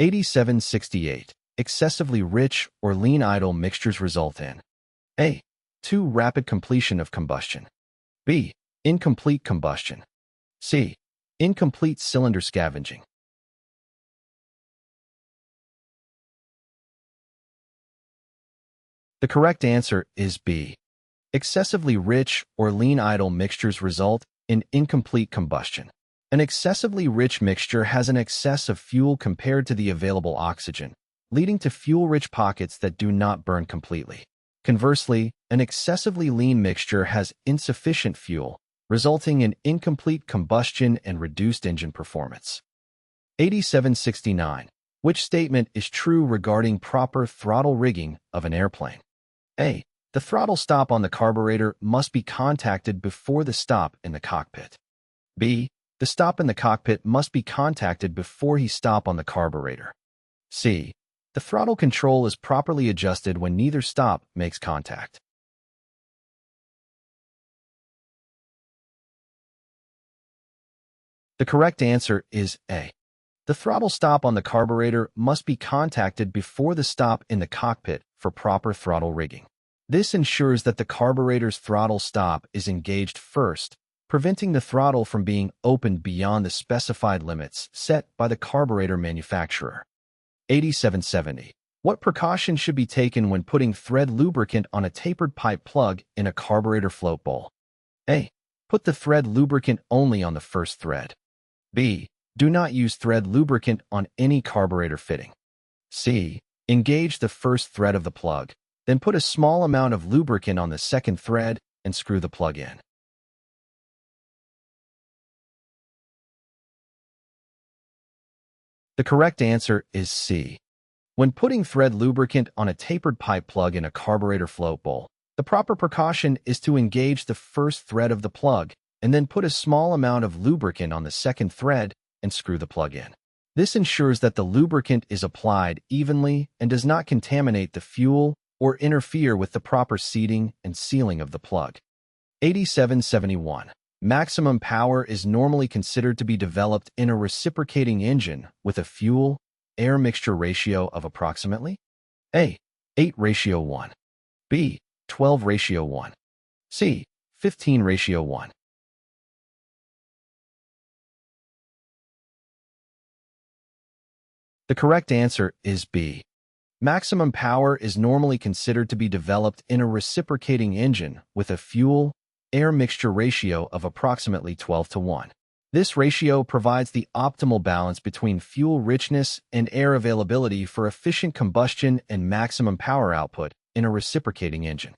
8768. Excessively rich or lean idle mixtures result in A. Too rapid completion of combustion. B. Incomplete combustion. C. Incomplete cylinder scavenging. The correct answer is B. Excessively rich or lean idle mixtures result in incomplete combustion. An excessively rich mixture has an excess of fuel compared to the available oxygen, leading to fuel-rich pockets that do not burn completely. Conversely, an excessively lean mixture has insufficient fuel, resulting in incomplete combustion and reduced engine performance. 8769. Which statement is true regarding proper throttle rigging of an airplane? A. The throttle stop on the carburetor must be contacted before the stop in the cockpit. B. The stop in the cockpit must be contacted before he stop on the carburetor. C. The throttle control is properly adjusted when neither stop makes contact. The correct answer is A. The throttle stop on the carburetor must be contacted before the stop in the cockpit for proper throttle rigging. This ensures that the carburetor's throttle stop is engaged first, preventing the throttle from being opened beyond the specified limits set by the carburetor manufacturer. 8770. What precaution should be taken when putting thread lubricant on a tapered pipe plug in a carburetor float bowl? A. Put the thread lubricant only on the first thread. B. Do not use thread lubricant on any carburetor fitting. C. Engage the first thread of the plug, then put a small amount of lubricant on the second thread and screw the plug in. The correct answer is C. When putting thread lubricant on a tapered pipe plug in a carburetor float bowl, the proper precaution is to engage the first thread of the plug and then put a small amount of lubricant on the second thread and screw the plug in. This ensures that the lubricant is applied evenly and does not contaminate the fuel or interfere with the proper seating and sealing of the plug. 8771. Maximum power is normally considered to be developed in a reciprocating engine with a fuel-air mixture ratio of approximately A. 8:1, B. 12:1, C. 15:1. The correct answer is B. Maximum power is normally considered to be developed in a reciprocating engine with a fuel-air mixture ratio of approximately 12:1. This ratio provides the optimal balance between fuel richness and air availability for efficient combustion and maximum power output in a reciprocating engine.